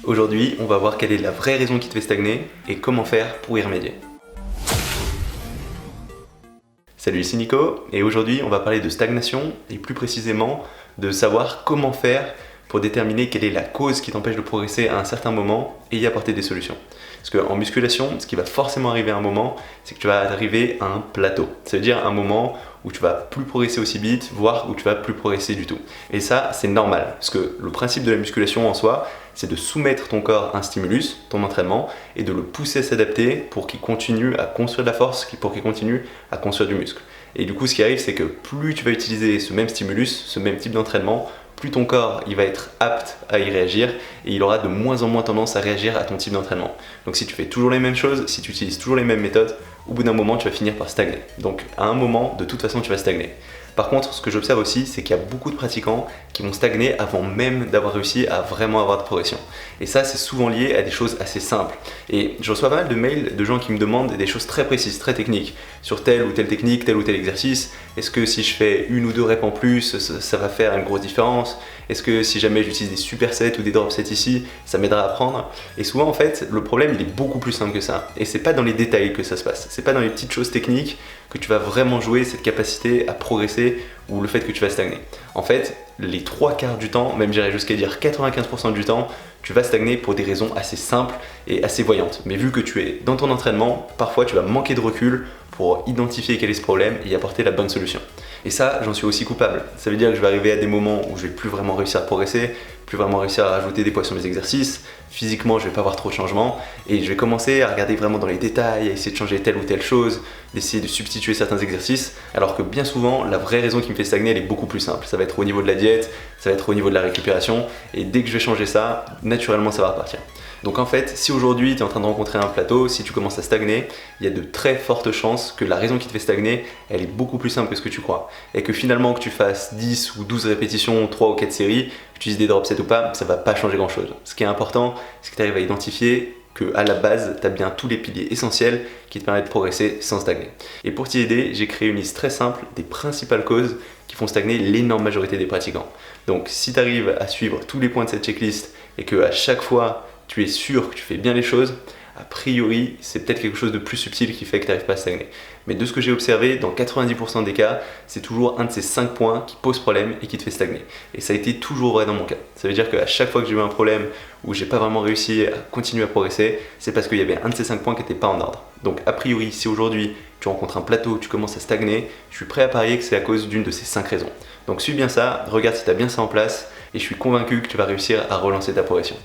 Aujourd'hui, on va voir quelle est la vraie raison qui te fait stagner et comment faire pour y remédier. Salut, ici Nico, et aujourd'hui on va parler de stagnation et plus précisément de savoir comment faire pour déterminer quelle est la cause qui t'empêche de progresser à un certain moment et y apporter des solutions. Parce qu'en musculation, ce qui va forcément arriver à un moment, c'est que tu vas arriver à un plateau. Ça veut dire un moment où tu vas plus progresser aussi vite, voire où tu vas plus progresser du tout. Et ça, c'est normal, parce que le principe de la musculation en soi, c'est de soumettre ton corps à un stimulus, ton entraînement, et de le pousser à s'adapter pour qu'il continue à construire de la force, pour qu'il continue à construire du muscle. Et du coup, ce qui arrive, c'est que plus tu vas utiliser ce même stimulus, ce même type d'entraînement, plus ton corps il va être apte à y réagir et il aura de moins en moins tendance à réagir à ton type d'entraînement. Donc si tu fais toujours les mêmes choses, si tu utilises toujours les mêmes méthodes, au bout d'un moment tu vas finir par stagner. Donc à un moment, de toute façon tu vas stagner. Par contre, ce que j'observe aussi, c'est qu'il y a beaucoup de pratiquants qui vont stagner avant même d'avoir réussi à vraiment avoir de progression. Et ça, c'est souvent lié à des choses assez simples. Et je reçois pas mal de mails de gens qui me demandent des choses très précises, très techniques, sur telle ou telle technique, tel ou tel exercice. Est-ce que si je fais une ou deux reps en plus, ça va faire une grosse différence? Est-ce que si jamais j'utilise des supersets ou des drop sets ici, ça m'aidera à apprendre? Et souvent, en fait, le problème, il est beaucoup plus simple que ça. Et c'est pas dans les détails que ça se passe. C'est pas dans les petites choses techniques que tu vas vraiment jouer cette capacité à progresser ou le fait que tu vas stagner. En fait, les 3/4 du temps, même j'irais jusqu'à dire 95% du temps, tu vas stagner pour des raisons assez simples et assez voyantes. Mais vu que tu es dans ton entraînement, parfois tu vas manquer de recul pour identifier quel est ce problème et y apporter la bonne solution. Et ça, j'en suis aussi coupable. Ça veut dire que je vais arriver à des moments où je vais plus vraiment réussir à progresser, plus vraiment réussir à rajouter des poids sur mes exercices. Physiquement, je vais pas avoir trop de changements et je vais commencer à regarder vraiment dans les détails, à essayer de changer telle ou telle chose, d'essayer de substituer certains exercices, alors que bien souvent, la vraie raison qui me fait stagner, elle est beaucoup plus simple. Ça va être au niveau de la diète, ça va être au niveau de la récupération et dès que je vais changer ça, naturellement, ça va repartir. Donc en fait, si aujourd'hui tu es en train de rencontrer un plateau, si tu commences à stagner, il y a de très fortes chances que la raison qui te fait stagner, elle est beaucoup plus simple que ce que tu crois. Et que finalement que tu fasses 10 ou 12 répétitions, 3 ou 4 séries, que tu utilises des drop sets ou pas, ça va pas changer grand chose. Ce qui est important, c'est que tu arrives à identifier qu'à la base, tu as bien tous les piliers essentiels qui te permettent de progresser sans stagner. Et pour t'y aider, j'ai créé une liste très simple des principales causes qui font stagner l'énorme majorité des pratiquants. Donc si tu arrives à suivre tous les points de cette checklist et qu'à chaque fois, tu es sûr que tu fais bien les choses, a priori, c'est peut-être quelque chose de plus subtil qui fait que tu n'arrives pas à stagner. Mais de ce que j'ai observé, dans 90% des cas, c'est toujours un de ces 5 points qui pose problème et qui te fait stagner. Et ça a été toujours vrai dans mon cas. Ça veut dire qu'à chaque fois que j'ai eu un problème où j'ai pas vraiment réussi à continuer à progresser, c'est parce qu'il y avait un de ces 5 points qui n'était pas en ordre. Donc a priori, si aujourd'hui tu rencontres un plateau, tu commences à stagner, je suis prêt à parier que c'est à cause d'une de ces 5 raisons. Donc suis bien ça, regarde si tu as bien ça en place et je suis convaincu que tu vas réussir à relancer ta progression.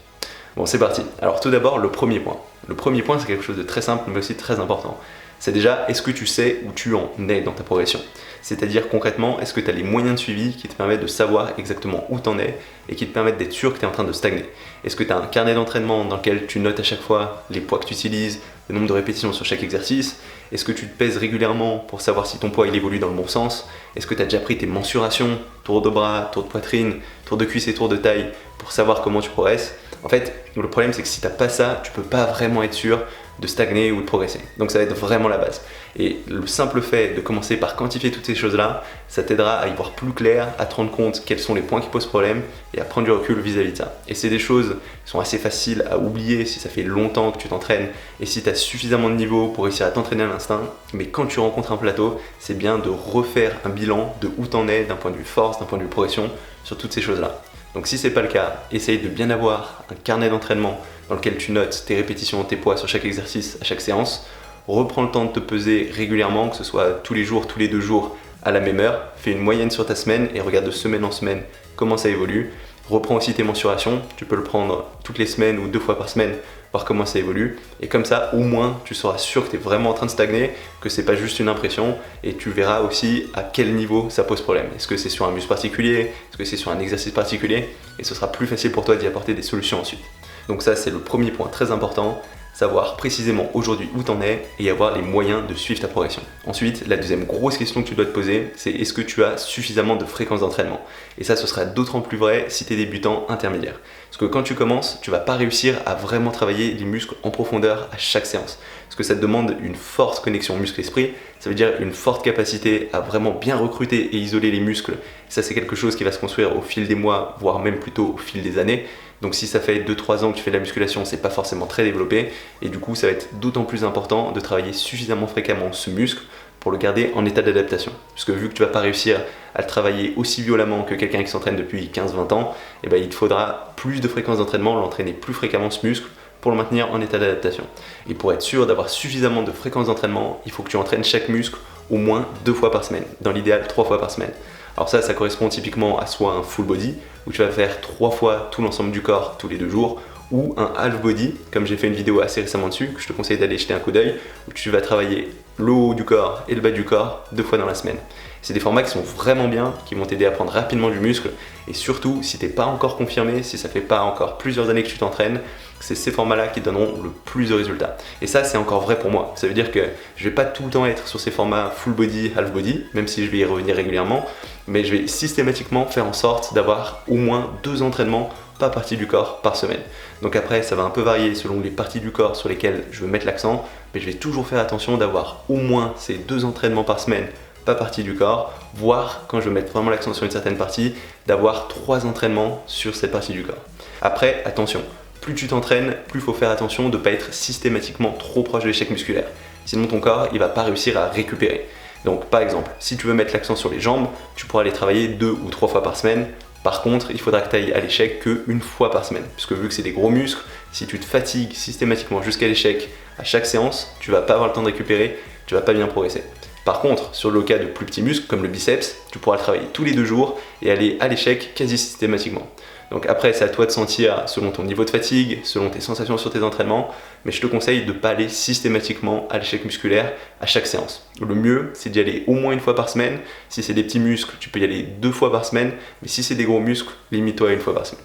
Bon, c'est parti. Alors tout d'abord, le premier point. Le premier point, c'est quelque chose de très simple, mais aussi très important. C'est déjà, est-ce que tu sais où tu en es dans ta progression? C'est-à-dire concrètement, est-ce que tu as les moyens de suivi qui te permettent de savoir exactement où tu en es et qui te permettent d'être sûr que tu es en train de stagner? Est-ce que tu as un carnet d'entraînement dans lequel tu notes à chaque fois les poids que tu utilises, le nombre de répétitions sur chaque exercice? Est-ce que tu te pèses régulièrement pour savoir si ton poids il évolue dans le bon sens? Est-ce que tu as déjà pris tes mensurations, tour de bras, tour de poitrine, tour de cuisse et tour de taille pour savoir comment tu progresses? En fait, le problème c'est que si tu n'as pas ça, tu peux pas vraiment être sûr de stagner ou de progresser. Donc ça va être vraiment la base. Et le simple fait de commencer par quantifier toutes ces choses-là, ça t'aidera à y voir plus clair, à te rendre compte quels sont les points qui posent problème et à prendre du recul vis-à-vis de ça. Et c'est des choses qui sont assez faciles à oublier si ça fait longtemps que tu t'entraînes et si tu as suffisamment de niveau pour réussir à t'entraîner à l'instinct. Mais quand tu rencontres un plateau, c'est bien de refaire un bilan de où t'en es d'un point de vue force, d'un point de vue progression sur toutes ces choses-là. Donc si c'est pas le cas, essaye de bien avoir un carnet d'entraînement dans lequel tu notes tes répétitions, tes poids sur chaque exercice, à chaque séance. Reprends le temps de te peser régulièrement, que ce soit tous les jours, tous les 2 jours, à la même heure. Fais une moyenne sur ta semaine et regarde de semaine en semaine comment ça évolue. Reprends aussi tes mensurations, tu peux le prendre toutes les semaines ou 2 fois par semaine, voir comment ça évolue. Et comme ça, au moins, tu seras sûr que tu es vraiment en train de stagner, que c'est pas juste une impression, et tu verras aussi à quel niveau ça pose problème. Est-ce que c'est sur un muscle particulier? Est-ce que c'est sur un exercice particulier? Et ce sera plus facile pour toi d'y apporter des solutions ensuite. Donc ça, c'est le premier point très important. Savoir précisément aujourd'hui où t'en es et avoir les moyens de suivre ta progression. Ensuite, la deuxième grosse question que tu dois te poser, c'est est-ce que tu as suffisamment de fréquence d'entraînement? Et ça, ce sera d'autant plus vrai si tu es débutant intermédiaire. Parce que quand tu commences, tu vas pas réussir à vraiment travailler les muscles en profondeur à chaque séance. Parce que ça te demande une forte connexion muscle-esprit, ça veut dire une forte capacité à vraiment bien recruter et isoler les muscles. Et ça, c'est quelque chose qui va se construire au fil des mois, voire même plutôt au fil des années. Donc si ça fait 2-3 ans que tu fais de la musculation, c'est pas forcément très développé, et du coup ça va être d'autant plus important de travailler suffisamment fréquemment ce muscle pour le garder en état d'adaptation. Puisque vu que tu vas pas réussir à le travailler aussi violemment que quelqu'un qui s'entraîne depuis 15-20 ans, eh ben, il te faudra plus de fréquence d'entraînement, l'entraîner plus fréquemment ce muscle pour le maintenir en état d'adaptation. Et pour être sûr d'avoir suffisamment de fréquence d'entraînement, il faut que tu entraînes chaque muscle au moins 2 fois par semaine, dans l'idéal 3 fois par semaine. Alors ça correspond typiquement à soit un full body, où tu vas faire 3 fois tout l'ensemble du corps tous les 2 jours, ou un half body, comme j'ai fait une vidéo assez récemment dessus, que je te conseille d'aller jeter un coup d'œil, où tu vas travailler le haut du corps et le bas du corps 2 fois dans la semaine. C'est des formats qui sont vraiment bien, qui vont t'aider à prendre rapidement du muscle, et surtout si tu n'es pas encore confirmé, si ça fait pas encore plusieurs années que tu t'entraînes, c'est ces formats-là qui donneront le plus de résultats. Et ça, c'est encore vrai pour moi. Ça veut dire que je vais pas tout le temps être sur ces formats full body, half body, même si je vais y revenir régulièrement, mais je vais systématiquement faire en sorte d'avoir au moins 2 entraînements par partie du corps par semaine. Donc après, ça va un peu varier selon les parties du corps sur lesquelles je veux mettre l'accent, mais je vais toujours faire attention d'avoir au moins ces 2 entraînements par semaine par partie du corps, voire quand je veux mettre vraiment l'accent sur une certaine partie, d'avoir 3 entraînements sur cette partie du corps. Après, attention, plus tu t'entraînes, plus il faut faire attention de ne pas être systématiquement trop proche de l'échec musculaire. Sinon ton corps, il va pas réussir à récupérer. Donc par exemple, si tu veux mettre l'accent sur les jambes, tu pourras les travailler 2 ou 3 fois par semaine. Par contre, il faudra que tu ailles à l'échec qu'une fois par semaine. Puisque vu que c'est des gros muscles, si tu te fatigues systématiquement jusqu'à l'échec à chaque séance, tu vas pas avoir le temps de récupérer, tu vas pas bien progresser. Par contre, sur le cas de plus petits muscles comme le biceps, tu pourras le travailler tous les 2 jours et aller à l'échec quasi systématiquement. Donc après, c'est à toi de sentir selon ton niveau de fatigue, selon tes sensations sur tes entraînements, mais je te conseille de ne pas aller systématiquement à l'échec musculaire à chaque séance. Le mieux, c'est d'y aller au moins 1 fois par semaine. Si c'est des petits muscles, tu peux y aller 2 fois par semaine, mais si c'est des gros muscles, limite-toi à 1 fois par semaine.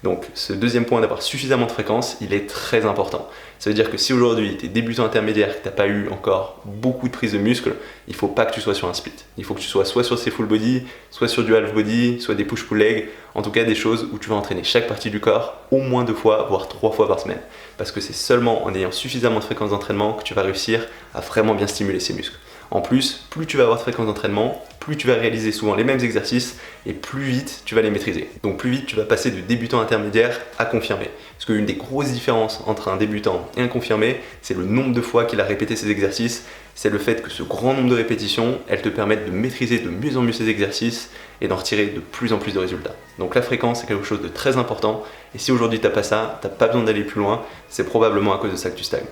Donc ce deuxième point d'avoir suffisamment de fréquence, il est très important. Ça veut dire que si aujourd'hui tu es débutant intermédiaire, que tu n'as pas eu encore beaucoup de prise de muscle, il ne faut pas que tu sois sur un split. Il faut que tu sois soit sur ces full body, soit sur du half body, soit des push-pull leg, en tout cas des choses où tu vas entraîner chaque partie du corps au moins 2 fois, voire 3 fois par semaine. Parce que c'est seulement en ayant suffisamment de fréquence d'entraînement que tu vas réussir à vraiment bien stimuler ces muscles. En plus, plus tu vas avoir de fréquence d'entraînement, plus tu vas réaliser souvent les mêmes exercices et plus vite tu vas les maîtriser. Donc plus vite tu vas passer de débutant intermédiaire à confirmé. Parce qu'une des grosses différences entre un débutant et un confirmé, c'est le nombre de fois qu'il a répété ces exercices. C'est le fait que ce grand nombre de répétitions, elles te permettent de maîtriser de mieux en mieux ces exercices et d'en retirer de plus en plus de résultats. Donc la fréquence, c'est quelque chose de très important. Et si aujourd'hui tu n'as pas ça, tu n'as pas besoin d'aller plus loin, c'est probablement à cause de ça que tu stagnes.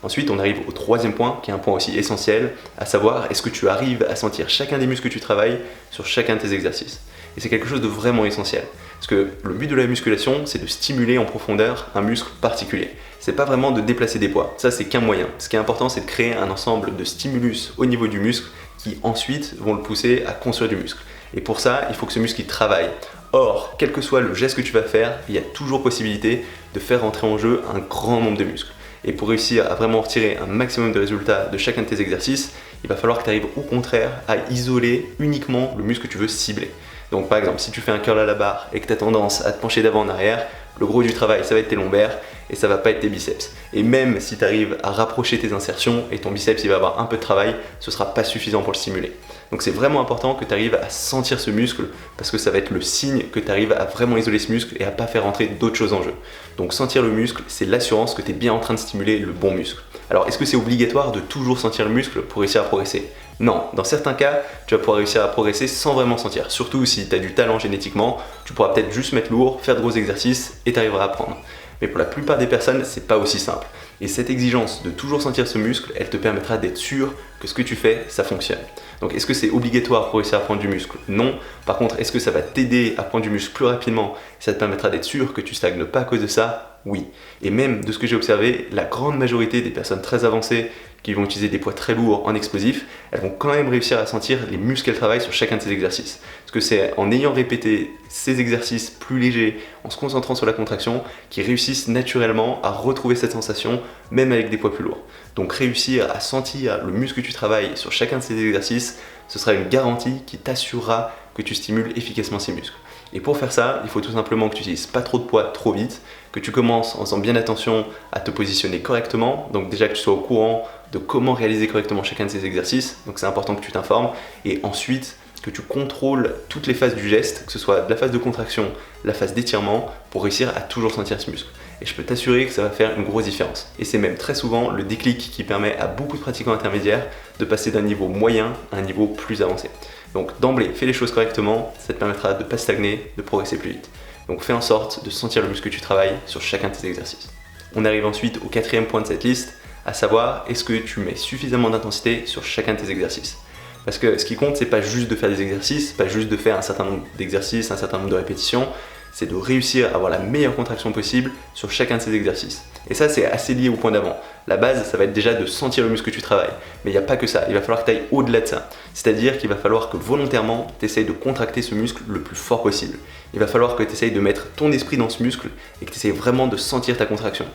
Ensuite, on arrive au troisième point, qui est un point aussi essentiel, à savoir, est-ce que tu arrives à sentir chacun des muscles que tu travailles sur chacun de tes exercices. Et c'est quelque chose de vraiment essentiel. Parce que le but de la musculation, c'est de stimuler en profondeur un muscle particulier. C'est pas vraiment de déplacer des poids, ça c'est qu'un moyen. Ce qui est important, c'est de créer un ensemble de stimulus au niveau du muscle qui ensuite vont le pousser à construire du muscle. Et pour ça, il faut que ce muscle il travaille. Or, quel que soit le geste que tu vas faire, il y a toujours possibilité de faire entrer en jeu un grand nombre de muscles. Et pour réussir à vraiment retirer un maximum de résultats de chacun de tes exercices, il va falloir que tu arrives au contraire à isoler uniquement le muscle que tu veux cibler. Donc par exemple, si tu fais un curl à la barre et que tu as tendance à te pencher d'avant en arrière, le gros du travail, ça va être tes lombaires et ça va pas être tes biceps. Et même si tu arrives à rapprocher tes insertions et ton biceps il va avoir un peu de travail, ce sera pas suffisant pour le stimuler. Donc c'est vraiment important que tu arrives à sentir ce muscle parce que ça va être le signe que tu arrives à vraiment isoler ce muscle et à pas faire entrer d'autres choses en jeu. Donc sentir le muscle, c'est l'assurance que tu es bien en train de stimuler le bon muscle. Alors est-ce que c'est obligatoire de toujours sentir le muscle pour réussir à progresser ? Non, dans certains cas, tu vas pouvoir réussir à progresser sans vraiment sentir. Surtout si tu as du talent génétiquement, tu pourras peut-être juste mettre lourd, faire de gros exercices et tu arriveras à apprendre. Mais pour la plupart des personnes, c'est pas aussi simple. Et cette exigence de toujours sentir ce muscle, elle te permettra d'être sûr que ce que tu fais, ça fonctionne. Donc est-ce que c'est obligatoire pour réussir à prendre du muscle ? Non. Par contre, est-ce que ça va t'aider à prendre du muscle plus rapidement ? Ça te permettra d'être sûr que tu stagnes pas à cause de ça ? Oui. Et même de ce que j'ai observé, la grande majorité des personnes très avancées qui vont utiliser des poids très lourds en explosif, elles vont quand même réussir à sentir les muscles qu'elles travaillent sur chacun de ces exercices. Parce que c'est en ayant répété ces exercices plus légers, en se concentrant sur la contraction, qu'ils réussissent naturellement à retrouver cette sensation, même avec des poids plus lourds. Donc réussir à sentir le muscle que tu travailles sur chacun de ces exercices, ce sera une garantie qui t'assurera que tu stimules efficacement ces muscles. Et pour faire ça, il faut tout simplement que tu n'utilises pas trop de poids trop vite, que tu commences en faisant bien attention à te positionner correctement, donc déjà que tu sois au courant de comment réaliser correctement chacun de ces exercices, donc c'est important que tu t'informes, et ensuite que tu contrôles toutes les phases du geste, que ce soit de la phase de contraction, la phase d'étirement, pour réussir à toujours sentir ce muscle. Et je peux t'assurer que ça va faire une grosse différence. Et c'est même très souvent le déclic qui permet à beaucoup de pratiquants intermédiaires de passer d'un niveau moyen à un niveau plus avancé. Donc d'emblée, fais les choses correctement, ça te permettra de ne pas stagner, de progresser plus vite. Donc fais en sorte de sentir le muscle que tu travailles sur chacun de tes exercices. On arrive ensuite au 4e point de cette liste, à savoir est-ce que tu mets suffisamment d'intensité sur chacun de tes exercices. Parce que ce qui compte, c'est pas juste de faire des exercices, pas juste de faire un certain nombre d'exercices, un certain nombre de répétitions, c'est de réussir à avoir la meilleure contraction possible sur chacun de ces exercices. Et ça, c'est assez lié au point d'avant. La base, ça va être déjà de sentir le muscle que tu travailles. Mais il n'y a pas que ça, il va falloir que tu ailles au-delà de ça. C'est-à-dire qu'il va falloir que volontairement, tu essayes de contracter ce muscle le plus fort possible. Il va falloir que tu essayes de mettre ton esprit dans ce muscle et que tu essayes vraiment de sentir ta contraction.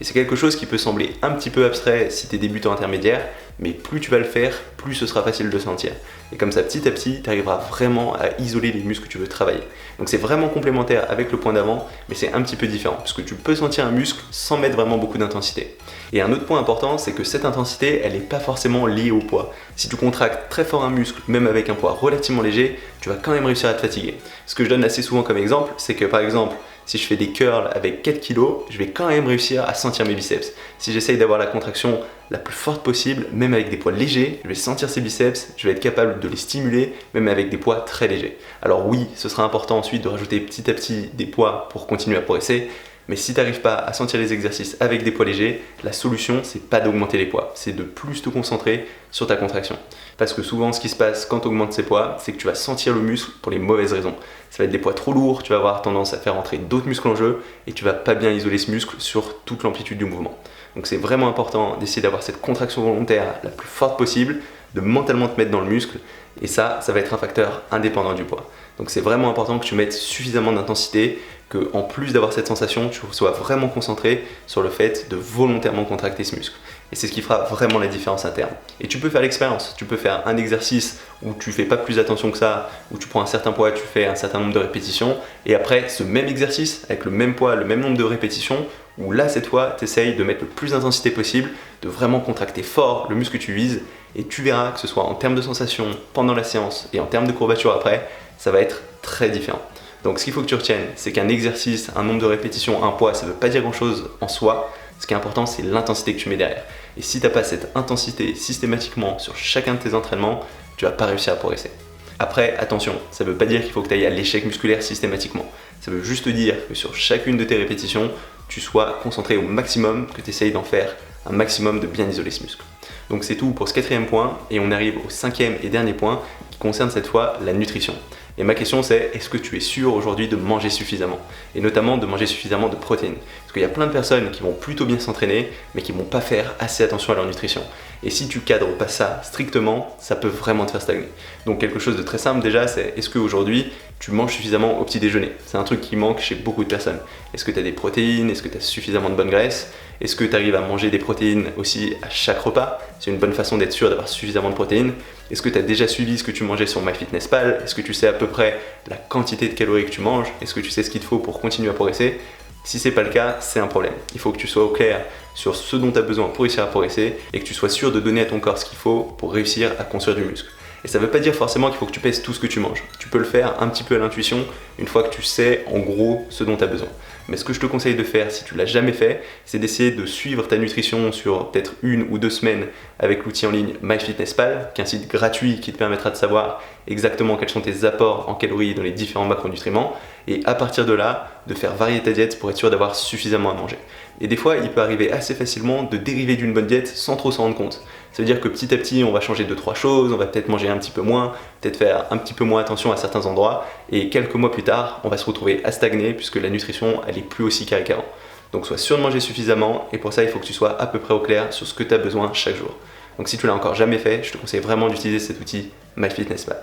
Et c'est quelque chose qui peut sembler un petit peu abstrait si tu es débutant intermédiaire, mais plus tu vas le faire, plus ce sera facile de sentir. Et comme ça, petit à petit, tu arriveras vraiment à isoler les muscles que tu veux travailler. Donc c'est vraiment complémentaire avec le point d'avant, mais c'est un petit peu différent, parce que tu peux sentir un muscle sans mettre vraiment beaucoup d'intensité. Et un autre point important, c'est que cette intensité, elle n'est pas forcément liée au poids. Si tu contractes très fort un muscle, même avec un poids relativement léger, tu vas quand même réussir à te fatiguer. Ce que je donne assez souvent comme exemple, c'est que par exemple, si je fais des curls avec 4 kg, je vais quand même réussir à sentir mes biceps. Si j'essaye d'avoir la contraction la plus forte possible, même avec des poids légers, je vais sentir ces biceps, je vais être capable de les stimuler, même avec des poids très légers. Alors oui, ce sera important ensuite de rajouter petit à petit des poids pour continuer à progresser, mais si tu n'arrives pas à sentir les exercices avec des poids légers, la solution, c'est pas d'augmenter les poids, c'est de plus te concentrer sur ta contraction. Parce que souvent, ce qui se passe quand tu augmentes ces poids, c'est que tu vas sentir le muscle pour les mauvaises raisons. Ça va être des poids trop lourds, tu vas avoir tendance à faire entrer d'autres muscles en jeu et tu vas pas bien isoler ce muscle sur toute l'amplitude du mouvement. Donc c'est vraiment important d'essayer d'avoir cette contraction volontaire la plus forte possible, de mentalement te mettre dans le muscle, et ça va être un facteur indépendant du poids. Donc c'est vraiment important que tu mettes suffisamment d'intensité, que en plus d'avoir cette sensation, tu sois vraiment concentré sur le fait de volontairement contracter ce muscle. Et c'est ce qui fera vraiment la différence à terme. Et tu peux faire l'expérience, tu peux faire un exercice où tu fais pas plus attention que ça, où tu prends un certain poids, tu fais un certain nombre de répétitions, et après ce même exercice, avec le même poids, le même nombre de répétitions, où là cette fois, tu essayes de mettre le plus d'intensité possible, de vraiment contracter fort le muscle que tu vises, et tu verras que ce soit en termes de sensation pendant la séance et en termes de courbature après, ça va être très différent. Donc ce qu'il faut que tu retiennes, c'est qu'un exercice, un nombre de répétitions, un poids, ça ne veut pas dire grand chose en soi. Ce qui est important, c'est l'intensité que tu mets derrière. Et si tu n'as pas cette intensité systématiquement sur chacun de tes entraînements, tu vas pas réussir à progresser. Après, attention, ça ne veut pas dire qu'il faut que tu ailles à l'échec musculaire systématiquement. Ça veut juste dire que sur chacune de tes répétitions, tu sois concentré au maximum, que tu essayes d'en faire un maximum de bien isoler ce muscle. Donc c'est tout pour ce 4e point, et on arrive au 5e et dernier point qui concerne cette fois la nutrition. Et ma question c'est, est-ce que tu es sûr aujourd'hui de manger suffisamment? Et notamment de manger suffisamment de protéines. Parce qu'il y a plein de personnes qui vont plutôt bien s'entraîner, mais qui ne vont pas faire assez attention à leur nutrition. Et si tu cadres pas ça strictement, ça peut vraiment te faire stagner. Donc quelque chose de très simple déjà, c'est est-ce qu'aujourd'hui tu manges suffisamment au petit déjeuner? C'est un truc qui manque chez beaucoup de personnes. Est-ce que tu as des protéines? Est-ce que tu as suffisamment de bonne graisse? Est-ce que tu arrives à manger des protéines aussi à chaque repas? C'est une bonne façon d'être sûr d'avoir suffisamment de protéines. Est-ce que tu as déjà suivi ce que tu mangeais sur MyFitnessPal? Est-ce que tu sais à peu près la quantité de calories que tu manges? Est-ce que tu sais ce qu'il te faut pour continuer à progresser? Si c'est pas le cas, c'est un problème. Il faut que tu sois au clair sur ce dont tu as besoin pour réussir à progresser et que tu sois sûr de donner à ton corps ce qu'il faut pour réussir à construire du muscle. Et ça ne veut pas dire forcément qu'il faut que tu pèses tout ce que tu manges. Tu peux le faire un petit peu à l'intuition une fois que tu sais en gros ce dont tu as besoin. Mais ce que je te conseille de faire si tu l'as jamais fait, c'est d'essayer de suivre ta nutrition sur peut-être 1 ou 2 semaines avec l'outil en ligne MyFitnessPal, qui est un site gratuit qui te permettra de savoir exactement quels sont tes apports en calories dans les différents macronutriments, et à partir de là, de faire varier ta diète pour être sûr d'avoir suffisamment à manger. Et des fois, il peut arriver assez facilement de dériver d'une bonne diète sans trop s'en rendre compte. Ça veut dire que petit à petit, on va changer 2-3 choses, on va peut-être manger un petit peu moins, peut-être faire un petit peu moins attention à certains endroits, et quelques mois plus tard, on va se retrouver à stagner puisque la nutrition, elle est plus aussi carrée qu'avant. Donc sois sûr de manger suffisamment, et pour ça, il faut que tu sois à peu près au clair sur ce que tu as besoin chaque jour. Donc si tu l'as encore jamais fait, je te conseille vraiment d'utiliser cet outil MyFitnessPal.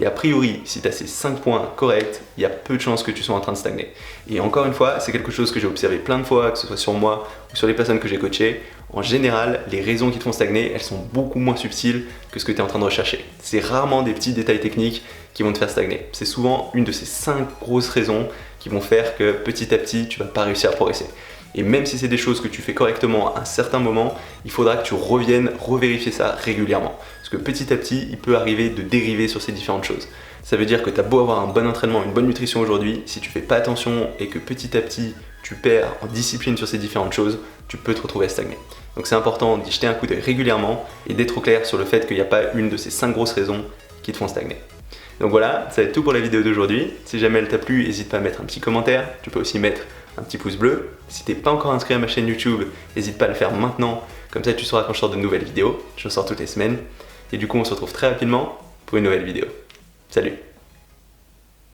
Et a priori, si tu as ces 5 points corrects, il y a peu de chances que tu sois en train de stagner. Et encore une fois, c'est quelque chose que j'ai observé plein de fois, que ce soit sur moi ou sur les personnes que j'ai coachées. En général, les raisons qui te font stagner, elles sont beaucoup moins subtiles que ce que tu es en train de rechercher. C'est rarement des petits détails techniques qui vont te faire stagner. C'est souvent une de ces 5 grosses raisons qui vont faire que petit à petit, tu vas pas réussir à progresser. Et même si c'est des choses que tu fais correctement à un certain moment, il faudra que tu reviennes revérifier ça régulièrement. Parce que petit à petit, il peut arriver de dériver sur ces différentes choses. Ça veut dire que tu as beau avoir un bon entraînement, une bonne nutrition aujourd'hui, si tu fais pas attention et que petit à petit tu perds en discipline sur ces différentes choses, tu peux te retrouver à stagner. Donc c'est important d'y jeter un coup d'œil régulièrement et d'être au clair sur le fait qu'il n'y a pas une de ces 5 grosses raisons qui te font stagner. Donc voilà, ça va être tout pour la vidéo d'aujourd'hui. Si jamais elle t'a plu, n'hésite pas à mettre un petit commentaire. Tu peux aussi mettre un petit pouce bleu. Si t'es pas encore inscrit à ma chaîne YouTube, n'hésite pas à le faire maintenant. Comme ça, tu sauras quand je sors de nouvelles vidéos. Je sors toutes les semaines. Et du coup, on se retrouve très rapidement pour une nouvelle vidéo. Salut!